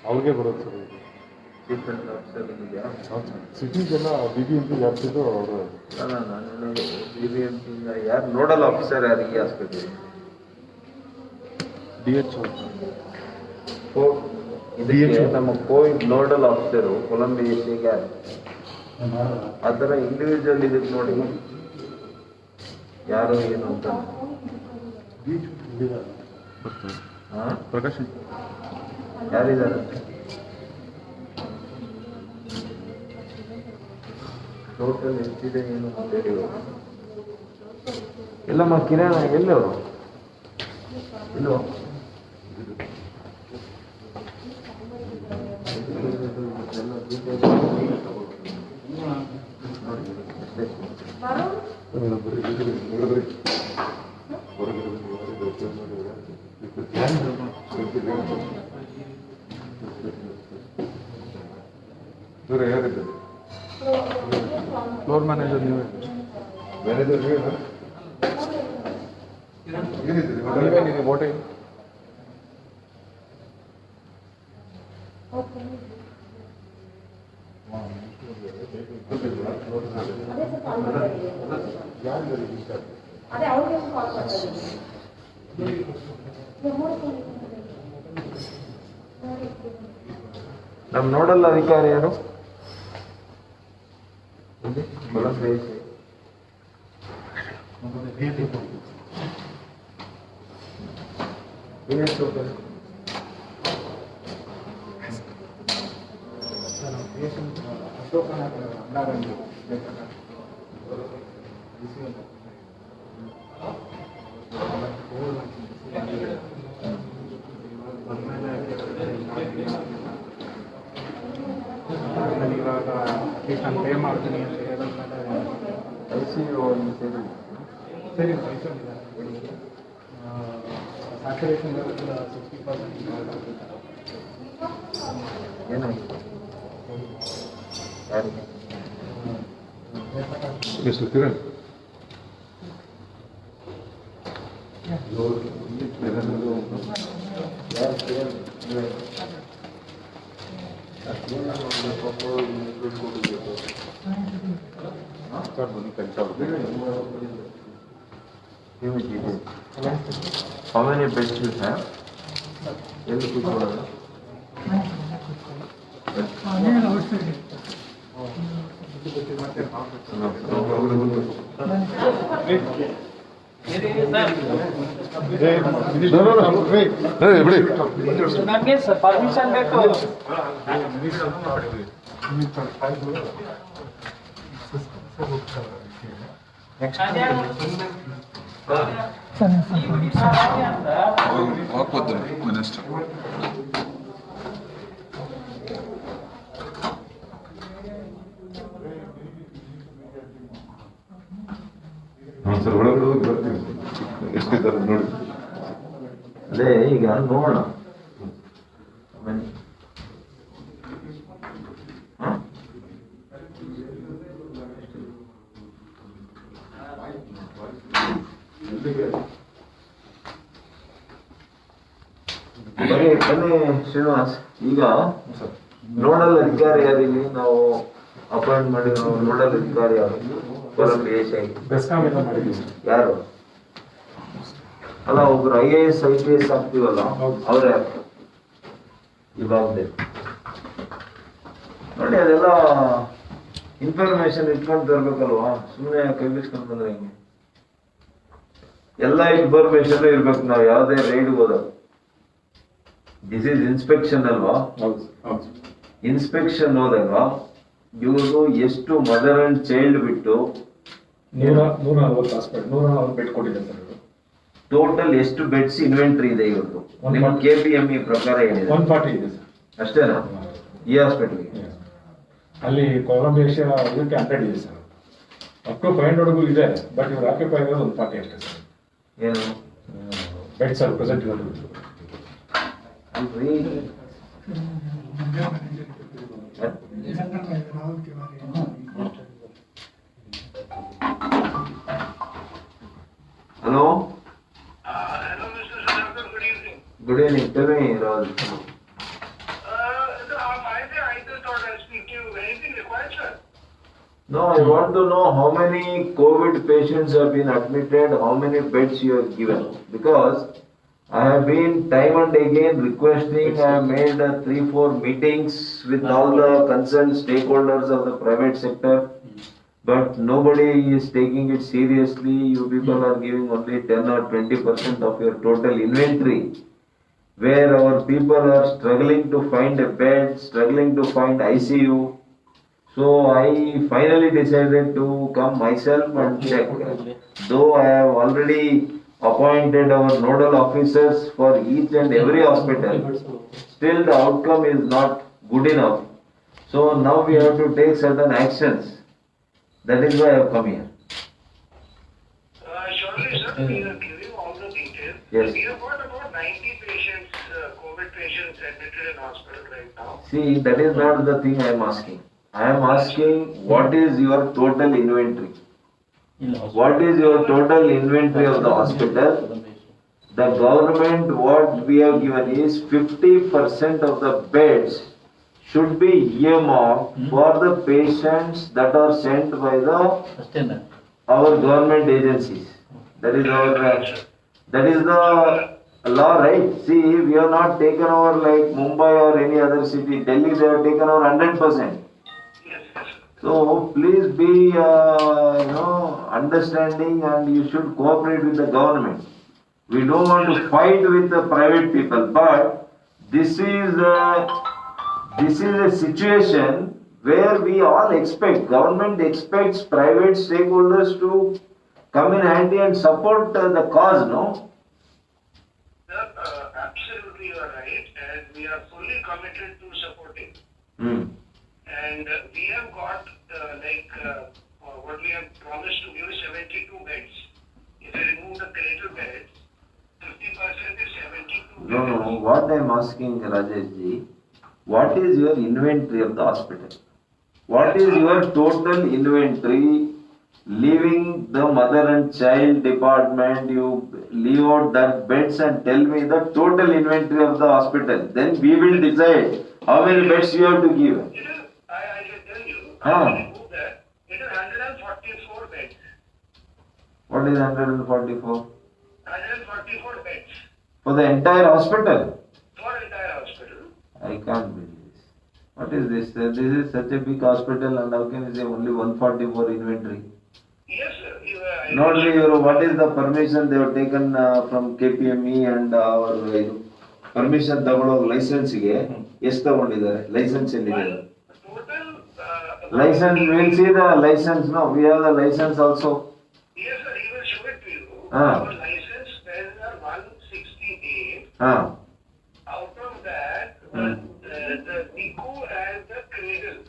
ಅವ್ರಿಗೆ ಬರೋದು sir chief health officer ಇದೆಯಾ? ಸಿಟಿಗೆಲ್ಲ BBMP ಯಾರ್ತಿದ್ರು ಅವರು. ಅಲ್ಲ ನಾನು BBMPಯಿಂದ ಯಾರು ನೋಡಲ್ ಆಫೀಸರ್ ಯಾರು ಈ ಹಾಸ್ಪಿಟಲ್? DHO ಇದಕ್ಕೆ ನಮ್ಮ ಕೋವಿಡ್ ನೋಡಲ್ ಆಫೀಸರು ಕೊಲಂಬಿಯಾ ಯಾರು? ಆ ಥರ ಇಂಡಿವಿಜುವಲ್ ಇದಕ್ಕೆ ನೋಡಿ ಯಾರು ಏನು ಅಂತ. ಪ್ರಕಾಶ್ ಯಾರಿದ್ದಾರೆ? ಟೋಟಲ್ ಎಷ್ಟಿದೆ ಏನು ಅಂತ ಹೇಳಿ. ಎಲ್ಲಮ್ಮ ಕಿರಣ ಎಲ್ಲವರು ಇಲ್ವೋ? ದೂರ ಯಾರಿದ್ದಾರೆ? ಫ್ಲೋರ್ ಮ್ಯಾನೇಜರ್ ನೀವೇ? ಮ್ಯಾನೇಜರ್ ನೀವೇನಾ? ಏನಿದ್ದೀರಿ ಮೋಟೆ? ನಮ್ಮ ನೋಡಲ್ ಅಧಿಕಾರಿ ಯಾರು? ಪೇ ಮಾಡ್ತೀನಿ ಅಂತ ICU ಸರಿ ಸ್ಯಾಚುರೇಷನ್ 60%. ಏನಾಗಿದೆ ಯಾರಿಗೆ? Mister Kiran How many beds you have? ಎಲ್ಲಿ ಕೂತ್ಕೊಳ್ಳೋದು? ನನಗೆ ಪರ್ಮಿಷನ್ ಬೇಕು. Walk with the minister. Sir ಒಳಗಡೆ ಹೋಗಿ ಬರ್ತೀವಿ ಎಷ್ಟಿದ್ದಾರೆ ನೋಡಿ. ಅದೇ ಈಗ ನೋಡೋಣ. ಬನ್ನಿ. ಬನ್ನಿ ಶ್ರೀನಿವಾಸ್. ಈಗ ನೋಡಲ್ ಅಧಿಕಾರಿ ಯಾರಿಲ್ಲಿ ನಾವು ಅಪಾಯಿಂಟ್ ಮಾಡಿರೋ ನೋಡಲ್ ಅಧಿಕಾರಿ ಯಾರು? ಯಾರು? ಅಲ್ಲ ಒಬ್ರು IAS IPS ಆಗ್ತೀವಲ್ಲ ಅವ್ರ ಯಾರು ಇವಾಗದೇ ನೋಡಿ. ಅದೆಲ್ಲ ಇನ್ಫಾರ್ಮೇಶನ್ ಇಟ್ಕೊಂಡು ತರ್ಬೇಕಲ್ವಾ? ಸುಮ್ಮನೆ ಕೈ ಬಿಸ್ಕೊಂಡು ಬಂದ್ರೆ ಹೆಂಗೆ? ಎಲ್ಲ ಇನ್ಫಾರ್ಮೇಶನ್ ಇರ್ಬೇಕು. ನಾವು ಯಾವ್ದೇ ರೈಡ್ ಹೋದಾಗ ದಿಸ್ ಇಸ್ ಇನ್ಸ್ಪೆಕ್ಷನ್ ಅಲ್ವಾ? ಇನ್ಸ್ಪೆಕ್ಷನ್ ಹೋದಾಗ ಇವರು ಎಷ್ಟು ಮದರ್ ಅಂಡ್ ಚೈಲ್ಡ್ ಬಿಟ್ಟು 140 ಹಾಸ್ಪಿಟಲ್ 140 ಬೆಡ್ ಕೊಟ್ಟಿದೆ ಸರ್. ಟೋಟಲ್ ಎಷ್ಟು ಬೆಡ್ಸ್ ಇನ್ವೆಂಟ್ರಿ ಇದೆ ಇವತ್ತು ನಿಮ್ಮ KPME ಪ್ರಕಾರ ಏನಿದೆ? 140 ಇದೆ ಸರ್. ಅಷ್ಟೇನಾ ಈ ಹಾಸ್ಪಿಟಲ್ಗೆ? ಅಲ್ಲಿ ಕೊಲಂಬಿಯಾ ಇದಕ್ಕೆ 100 ಇದೆ ಸರ್. ಅಪ್ ಟು 500 ಇದೆ. ಬಟ್ ಇವ್ರು ಆಕ್ಯುಪೈ ಇರೋದು 140 ಅಷ್ಟೇ ಸರ್. ಏನು ಬೆಡ್ಸ್ ಆರ್ ಪ್ರೆಸೆಂಟ್ ಇರೋದು Hello? Hello, Mr. Sudhakar. Good evening. Good evening. Tell me, Raj. I just thought I'd speak to you. Anything required, sir? No, I want to know how many COVID patients have been admitted, how many beds you have given. Because I have been time and again requesting, I have made 3-4 meetings with all the concerned stakeholders of the private sector. But nobody is taking it seriously. You people are giving only 10 or 20% of your total inventory, where our people are struggling to find a bed, struggling to find ICU. So I finally decided to come myself and check. Though I have already appointed our nodal officers for each and every hospital, still the outcome is not good enough. So now we have to take certain actions. That is why I have come here. Surely, sir, we are giving all the details. Yes. We have got about 90 patients, COVID patients admitted in hospital right now. See, that is not the thing I am asking. I am asking what is your total inventory? What is your total inventory of the hospital? The government, what we have given is 50% of the beds should be earmarked for the patients that are sent by our government agencies. That is the law, right? See, we have not taken over like Mumbai or any other city. Delhi, they have taken over 100%. Yes, sir. So please be, understanding, and you should cooperate with the government. We don't want to fight with the private people, but this is a situation where we all expect, government expects private stakeholders to come in handy and support the cause, no? Sir, absolutely you are right, and we are fully committed to supporting. Hmm. And we have got, what we have promised to give is 72 beds. If you remove the cradle beds, 50% is 72 beds. No. What I am asking, Rajesh ji, what is your inventory of the hospital? What is your total inventory? Leaving the mother and child department, you leave out that beds and tell me the total inventory of the hospital. Then we will decide how many beds you have to give. It is, I can tell you, Ah. I will remove that. It is 144 beds. What is 144? 144 beds For the entire hospital? for entire hospital. I can't believe this. What is this? This is such a big hospital, and how can you say only 144 inventory? Yes, sir. Not only what is the permission they have taken from KPME and our permission ತಗೊಳ್ಳೋ ಲೈಸೆನ್ಸ್ಗೆ ಎಷ್ಟು ತಗೊಂಡಿದ್ದಾರೆ license ಎಲ್ಲಿದೆ Total. License will see the license no we have the license also Yes, sir. He will show it to you. Ah. Our license beds are 168. ಹಾ Out of that, the NICU and the cradle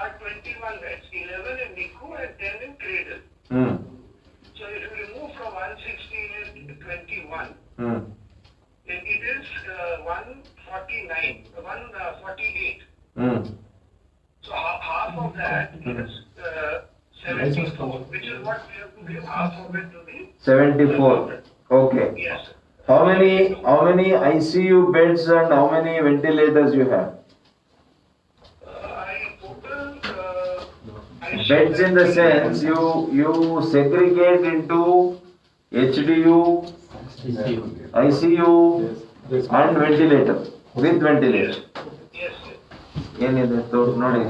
are 21 beds. 11 in NICU and 10 in cradle. So if you remove from 168 to 21, then it is 148. So half of that is 74, which is what we have to give half of it to the 74. Okay. Yes, sir. How many ICU beds and how many ventilators you have? Beds in the sense you segregate into HDU, ICU and ventilator with ventilator. Yes, sir. ಏನಿದೆ ನೋಡಿ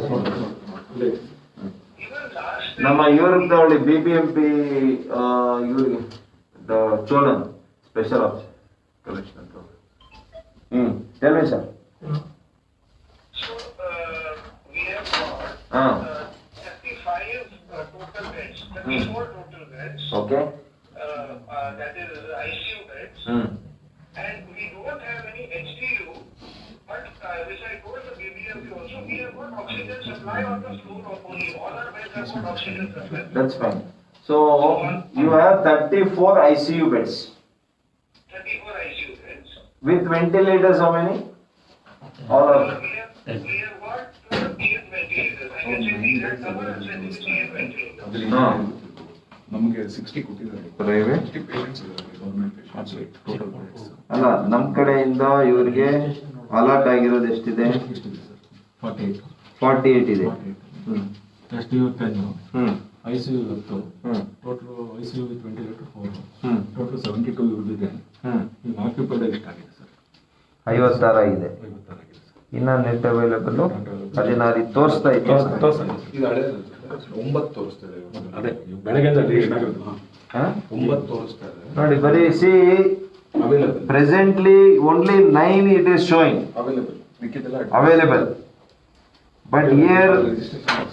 Even last ನಮ್ಮ ಇವ್ರಿಗೆ ತಗೊಳ್ಳಿ BBMP ಇವ್ರಿಗೆ Cholan special officer commissioner tell me sir. So we have got 35 total beds, 34 total beds. Okay. That is ICU beds. And we don't have any HDU, but which I told the BBMP also, we have got oxygen supply on the floor of only. All our beds have got oxygen supply. That's fine. So you have 34 ICU beds 34 ICU beds. with ventilators. How many? All of them. We have got 8 ventilators. I can say the exact number and send it to 8 ventilators. ನಮಗೆ 60 ಕೊಟ್ಟಿದ್ದಾರೆ. Private 60 patients ಇದ್ದಾರೆ government patients total beds. ಅಲ್ಲ ನಮ್ ಕಡೆಯಿಂದ ಇವ್ರಿಗೆ allot ಆಗಿರೋದು ಎಷ್ಟಿದೆ? ಎಷ್ಟಿದೆ ಸರ್? 48. 48 ಇದೆ. ಎಷ್ಟು ಇವು 10, ಹ್ಮ್ ICU 10, hmm total ICU with ventilator 4, hmm total 72 ಇವ್ರದ್ದಿದೆ. ಹ್ಮ್ ಈಗ ಆಕ್ಯುಪೈಡ್ ಎಷ್ಟಾಗಿದೆ ಸರ್? 56 ಆಗಿದೆ. 56 ಆಗಿದೆ ಸರ್. ಇನ್ನ ನೆಟ್ ಅವೈಲೇಬಲ್ 16 ತೋರಿಸ್ತಾ ಇತ್ತು. ಇದು ಹಳೇದು 9 ತೋರಿಸ್ತಾ ಇದೆ. ಅದೇ ಬೆಳಗ್ಗೆ ರೀಚ್ ಆಗಿರೋದು. ಹಾ? 9 ತೋರಿಸ್ತಾ ಇದೆ. ನೋಡಿ ಬರೀ ಸಿ available presently only 9 it is showing available ಮಿಕ್ಕಿದೆಲ್ಲ available but here ರಿಜಿಸ್ಟ್ರೇಷನ್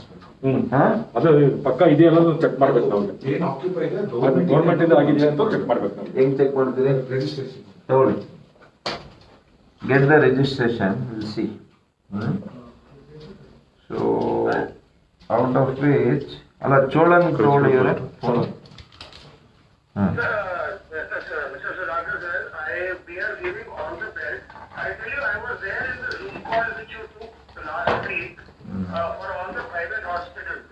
ಅದು ಪಕ್ಕ ಇದೆಯಲ್ಲ ಚೆಕ್ ಮಾಡ್ಬೇಕು ನಾವು. ಏನು ಆಕ್ಯುಪೈ ಇದೆ ಅದು ಗೌರ್ಮೆಂಟ್ ಇಂದ ಆಗಿದೆಯಾ ಅಂತ ಚೆಕ್ ಮಾಡ್ಬೇಕು ನಾವು. ಹೆಂಗ್ ಚೆಕ್ ಮಾಡ್ತೀರಿ? ರಿಜಿಸ್ಟ್ರೇಷನ್ ತಗೊಳ್ಳಿ, get the registration, we'll see. So out of which ಅಲ್ಲ ಚೋಳನ್ ತಗೊಳ್ಳಿ ಇವರೇ. Mr. Sudhakar sir, we are giving all the best. I tell you, I was there in the Zoom call which you took last week for all the private hospitals.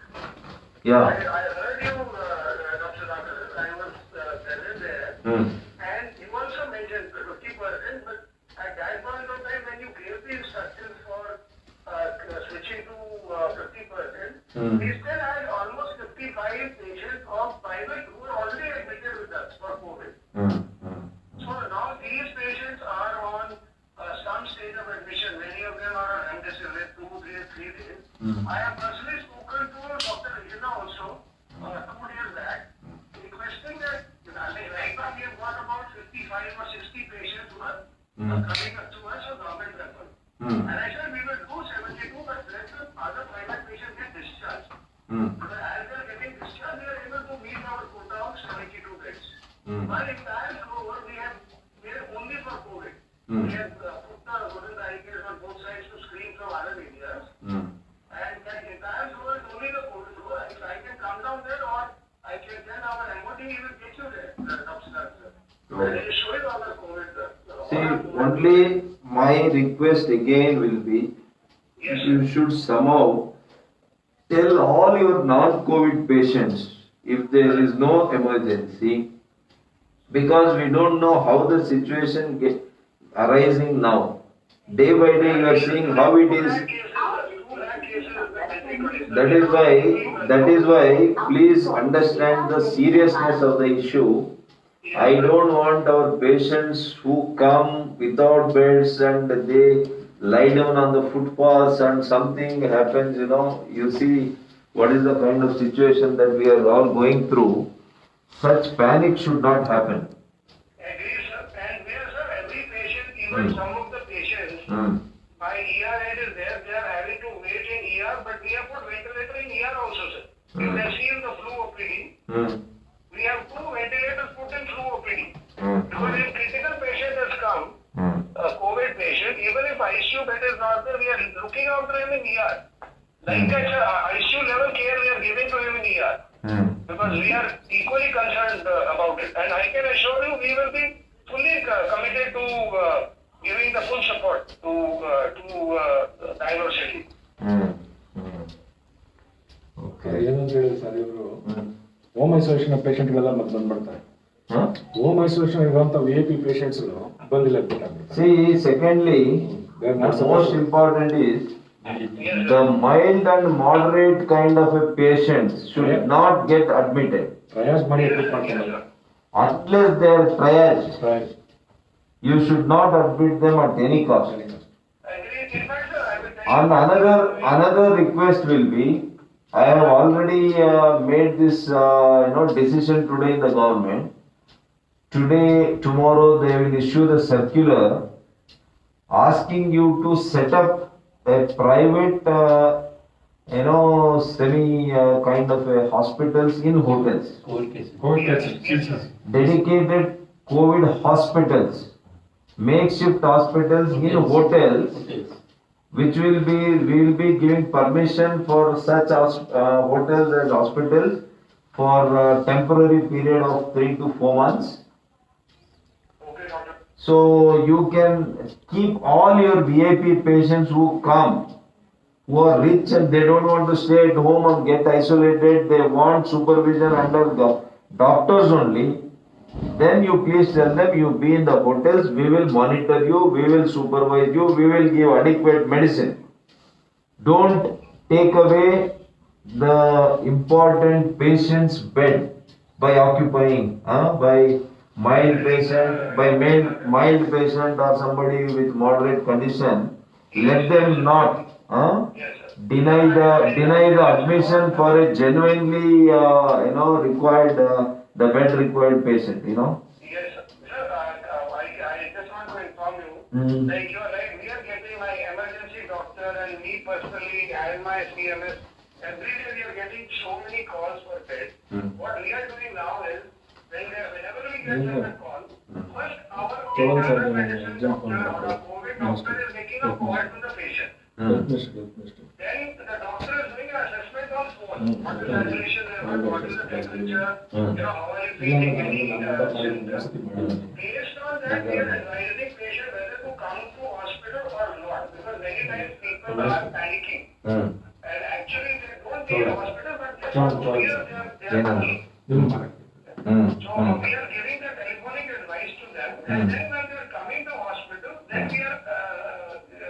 Yeah. I heard you, Dr. Sudhakar. I was present there, and you also mentioned 50%, but at that point of time when you gave the instructions for switching to 50%, we still had almost 55 patients of private who were already admitted with us for COVID. So now these patients are on some stage of admission. Many of them are on remdesivir 2 days, 3 days. I have personally spoken to Dr. Regina also 2 days back, requesting that right now we have got about 55 or 60 patients who are coming up to us on government level. And I said we will do 72, but let the other private patients get discharged. But as they are getting discharged, we are able to meet our quota of 72 beds. But in that over, we have made only for COVID. We have put the golden barricades on both sides to screen from other areas. And that entire floor is only the COVID floor. If I can come down there or I can tell our MOD, he will get you there, Dr. Sir. And he is showing all the COVID. See, only my request again will be, Yes, you should somehow tell all your non-COVID patients if there is no emergency, because we don't know how the situation get arising now. Day by day you are seeing how it is. 2 lakh cases in 2020. That is why please understand the seriousness of the issue. I don't want our patients who come without beds and they lie down on the footpaths and something happens, you see what is the kind of situation that we are all going through. Such panic should not happen. Agree, sir. And where, sir, every patient, even some of the patients, my ER head is there, they are having to wait in ER, but we have put ventilator in ER also, sir. You can see in the flu OPD, we have 2 ventilators put in flu OPD. Because if critical patient has come, a COVID patient, even if ICU bed is not there, we are looking after him in ER. Like that, sir, ICU level care we are giving to him in ER. Because we are equally concerned about it. And I can assure you, we will be fully committed to giving the full support to Bangalore City. ಏನಂತ ಹೇಳಿದ್ರೆ sir ಇವರು home isolation ಪೇಷಂಟ್ಗೆಲ್ಲ ಮತ್ತೆ ಬಂದ್ಬಿಡ್ತಾರೆ. Home isolation ಇರುವಂತ VIP patients ಬಂದಿಲ್ಲ ಬಿಟ್ಟಾಗ್ಬಿಡ್ತಾರೆ. See, secondly, the most important is the mild and moderate kind of a patient should not get admitted ಟ್ರಯಾಸ್ ಮಾಡಿ admit ಮಾಡ್ತಾರೆ. unless they are triaged. You should not admit them at any cost. Agree. In fact, sir, I will tell you. And another request will be, I have already made this decision today in the government. Today, tomorrow they will issue the circular asking you to set up a private, semi kind of a hospitals in hotels. Dedicated COVID hospitals, makeshift hospitals in hotels, which we will be giving permission for such hotels as hospitals for a temporary period of 3 to 4 months. Okay, doctor. So you can keep all your VIP patients who come, who are rich and they don't want to stay at home and get isolated, they want supervision under doctors only, then you please tell them you be in the hotels, we will monitor you, we will supervise you, we will give adequate medicine. Don't take away the important patient's bed by occupying, by mild patient or somebody with moderate condition. Let them not deny the admission for a genuinely required the bed required patient. Yes, sir. Sir, I just want to inform you, like you are right, we are getting my emergency doctor and me personally and my CMS, every day we are getting so many calls for bed. What we are doing now is, whenever we get a call, first our internal medicine doctor or a COVID doctor is making a call to the patient. Then the doctor is doing an assessment on phone. What is the saturation level, what is the temperature, how are you feeling, any symptoms. Based on that, we are advising patient whether to come to hospital or not. Because many times people are panicking. And actually they don't need a hospital, but just want to hear their need. So we are giving the telephonic advice to them, and then when they are coming to hospital, then we are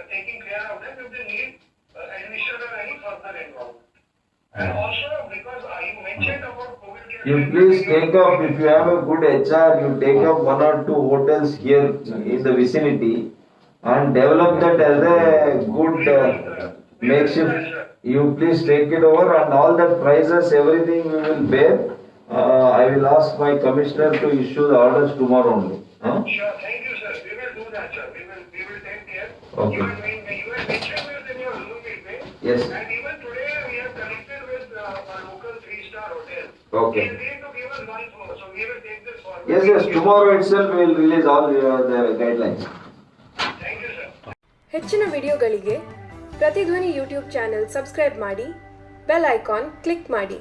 taking care of them if they need admission or any further involvement. And also, because you mentioned about COVID care. You please take up, if you have a good HR, you take up 1 or 2 hotels here in the vicinity and develop that as a good makeshift. You please take it over and all the prices, everything we will bear. I will ask my commissioner to issue the orders tomorrow only. Sure, thank you, sir. We will do that, sir. We will take care. Okay. You had mentioned this in your Zoom meeting. Yes. And even today we have connected with a local 3-star hotel. Okay. They agreed to give us 1 floor, so we will take this forward. Yes, tomorrow itself we will release all the guidelines. Thank you, sir. ಹೆಚ್ಚಿನ ವಿಡಿಯೋಗಳಿಗೆ ಪ್ರತಿಧ್ವನಿ YouTube channel subscribe ಮಾಡಿ, bell icon click ಮಾಡಿ.